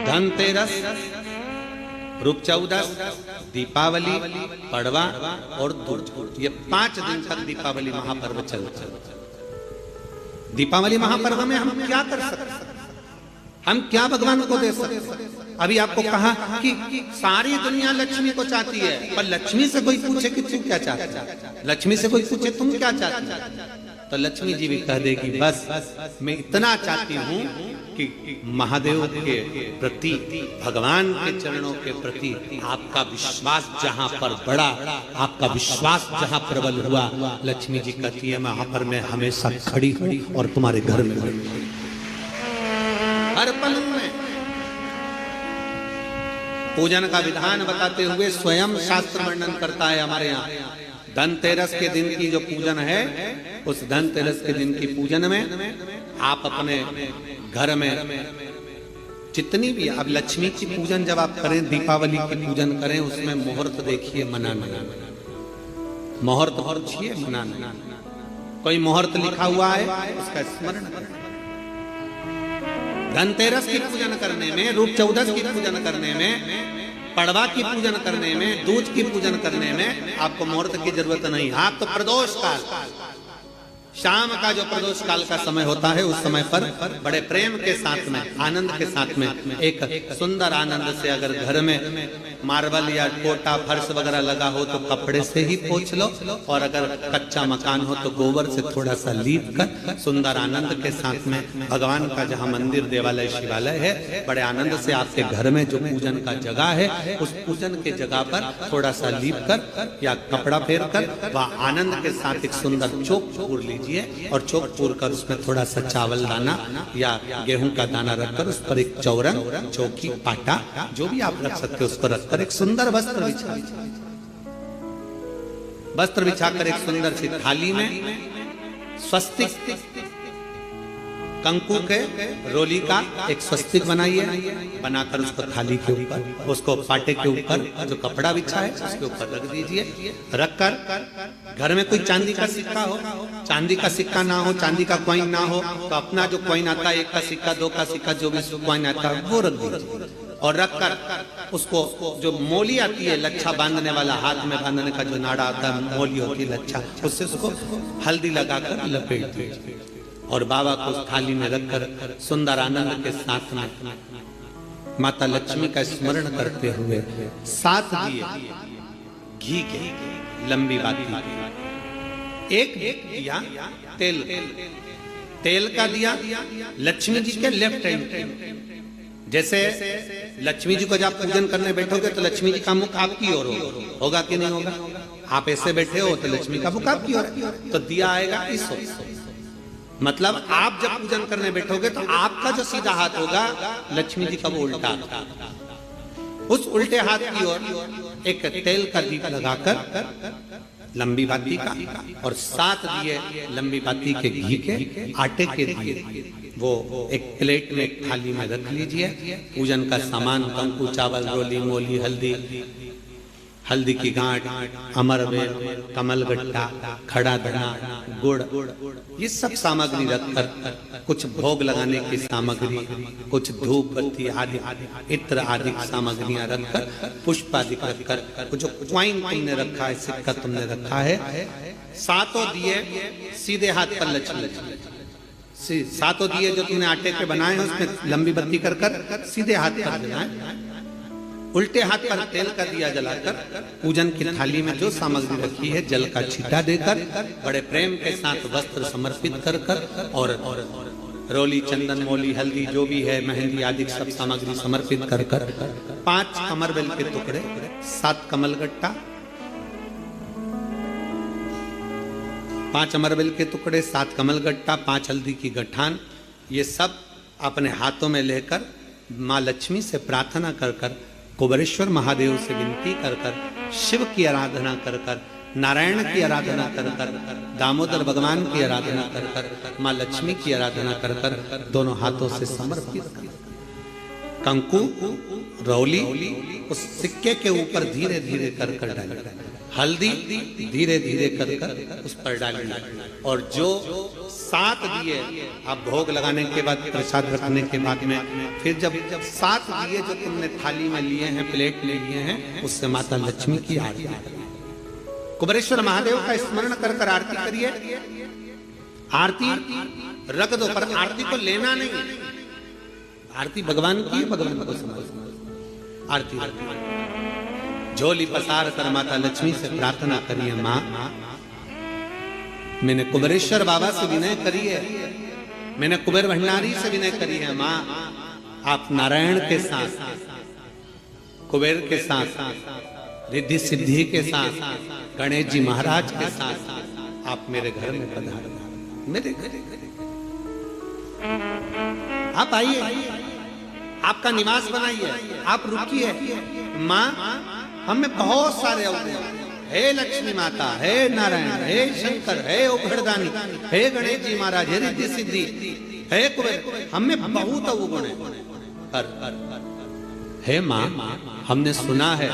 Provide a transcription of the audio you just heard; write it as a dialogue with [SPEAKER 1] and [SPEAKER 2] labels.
[SPEAKER 1] धनतेरस, रूप चौदस, दीपावली, पड़वा और दूज, ये 5 दिन तक दीपावली महापर्व चलता है। दीपावली महापर्व में हम क्या कर सकते हैं? हम क्या भगवान को दे सकते हैं? अभी आपको कहा कि सारी दुनिया लक्ष्मी को चाहती है, पर लक्ष्मी से कोई पूछे कि तू क्या चाहता है, लक्ष्मी से कोई पूछे तुम क्या चाहती है, तो लक्ष्मी जी भी कह देगी बस मैं इतना चाहती हूँ कि महादेव के प्रति, भगवान के चरणों के प्रति आपका विश्वास जहाँ पर बढ़ा, आपका विश्वास जहाँ प्रबल हुआ, लक्ष्मी जी कहती है वहां पर मैं हमेशा खड़ी हूँ और तुम्हारे घर में हर पल में। पूजन का विधान बताते हुए स्वयं शास्त्र वर्णन करता है हमारे यहाँ। धनतेरस के दिन की जो पूजन है, उस धनतेरस के दिन की पूजन में आप अपने घर में जितनी भी, अब लक्ष्मी की पूजन जब आप करें, दीपावली की पूजन करें, उसमें मुहूर्त देखिए, मनाना, मुहूर्त पूछिए, मनाना। कोई मुहूर्त लिखा हुआ है उसका स्मरण करें। धनतेरस की पूजन करने में, रूप चौदस की पूजन करने में, पड़वा की पूजन करने में, दूज की पूजन करने में आपको मुहूर्त की जरूरत नहीं। आप तो प्रदोष काल, शाम का जो प्रदोष काल का समय होता है, उस समय पर बड़े प्रेम के साथ में, आनंद के साथ में, एक सुंदर आनंद से, अगर घर में मार्बल या कोटा फर्श वगैरह लगा हो तो कपड़े से ही पोंछ लो, और अगर कच्चा मकान हो तो गोबर से थोड़ा सा लीप कर सुंदर आनंद के साथ में, भगवान का जहाँ मंदिर, देवालय, शिवालय है, बड़े आनंद से आपके घर में जो पूजन का जगह है, उस पूजन के जगह पर थोड़ा सा लीप कर या कपड़ा फेर कर वह आनंद के साथ एक सुंदर चौक पूर लीजिए, और चौक पूर कर उसमें थोड़ा सा चावल दाना या गेहूं का दाना रखकर उस पर एक चौरंग, चौकी, पाटा, जो भी आप रख सकते हो उस पर रखकर एक सुंदर वस्त्र बिछाकर एक सुंदर सी थाली में स्वस्तिक, कंकु के रोली का एक स्वस्तिक बनाइए, बनाकर उसको थाली के ऊपर, उसको पाटे के ऊपर जो कपड़ा बिछा है उसके ऊपर रख दीजिए। रखकर घर में कोई चांदी का सिक्का हो, चांदी का सिक्का ना हो, चांदी का कॉइन ना हो, तो अपना जो कॉइन आता है, 1 का सिक्का, 2 का सिक्का, जो भी कॉइन आता है वो रख दीजिए। और रखकर उसको, जो मोली आती है लच्छा बांधने वाला, हाथ में बांधने का जो नाड़ा आता है, मोली होती है लच्छा, उससे उसको हल्दी लगाकर लपेट दीजिए और बाबा को उस थाली में रखकर सुंदर आनंद के साथ में माता लक्ष्मी का स्मरण करते हुए 7 दिए घी के, लंबी बाती, एक दिया तेल का दिया लक्ष्मी जी के लेफ्ट हैंड। जैसे लक्ष्मी जी को जब पूजन करने बैठोगे तो लक्ष्मी जी का मुख आपकी ओर होगा कि नहीं होगा? आप ऐसे बैठे हो तो लक्ष्मी का मुख आपकी ओर, तो दिया आएगा इस ओर। मतलब आप जब पूजन करने बैठोगे तो आपका जो सीधा हाथ होगा, लक्ष्मी जी का वो उल्टा, उस उल्टे हाथ की ओर एक तेल का दीप लगाकर लंबी बाती का, और 7 दिए लंबी बाती के घी के, आटे के दिए वो एक प्लेट में, एक थाली में रख लीजिए। पूजन का सामान, कंकु, चावल, रोली, मोली, हल्दी की गांठ, अमरवेल, कमलगट्टा, खड़ा धना, गुड़, ये सब सामग्री रखकर, कुछ भोग लगाने की सामग्री, कुछ धूप बत्ती आदि, इत्र आदि सामग्रियां रखकर, पुष्प आदि रखकर, जो क्वाइन तुमने रखा है, सिक्का तुमने रखा है, 7 दिए सीधे हाथ पर लक्ष्मी, 7 दिए जो तुमने आटे के बनाए हैं उसमें लंबी बत्ती कर सीधे हाथ पर जलाएं। उल्टे हाथ पर तेल का दिया जलाकर पूजन की थाली में जो सामग्री रखी है जल का छींटा देकर, बड़े प्रेम के साथ वस्त्र समर्पित कर और रोली, चंदन, मोली, हल्दी जो भी है, मेहंदी आदि सब सामग्री समर्पित कर 5 कमरबेल के टुकड़े, 7 कमलगट्टा, 5 अमरबेल के टुकड़े, 7 कमलगट्टा, 5 हल्दी की गठान, ये सब अपने हाथों में लेकर माँ लक्ष्मी से प्रार्थना कर कुबेरेश्वर महादेव से विनती कर शिव की आराधना कर नारायण की आराधना कर दामोदर भगवान की आराधना कर माँ लक्ष्मी की आराधना कर दोनों हाथों से समर्पित कर कंकु रौली उस सिक्के के ऊपर धीरे धीरे कर कर डाली, हल्दी धीरे धीरे कर कर उस पर डाली, और जो 7 दिए आप भोग लगाने के बाद, प्रसाद रखने के बाद में, फिर जब 7 दिए जो तुमने थाली में लिए हैं, प्लेट में लिए हैं, उससे माता लक्ष्मी की आरती करिए। कुबेरेश्वर महादेव का स्मरण कर कर आरती करिए। आरती रख दो, पर आरती को लेना नहीं, आरती भगवान की, भगवान को समझ। आरती झोली पसार कर माता लक्ष्मी से प्रार्थना करिए, माँ मैंने कुबेरेश्वर बाबा से विनय करी है, मैंने कुबेर भंडारी से विनय करी है, माँ आप नारायण के साथ, कुबेर के साथ, रिद्धि सिद्धि के साथ, गणेश जी महाराज के साथ आप मेरे घर में पधारो, मेरे घर आप आइए, आपका निवास बनाइए, आप रुकिए। माँ हमें बहुत सारे अवगुण, हे लक्ष्मी माता, हे नारायण, हे शंकर, हे उघड़दानी, हे गणेश जी महाराज, हे रिद्धि सिद्धि, हे कुबेर, हमें बहुत अवगुण है। हे माँ हमने सुना है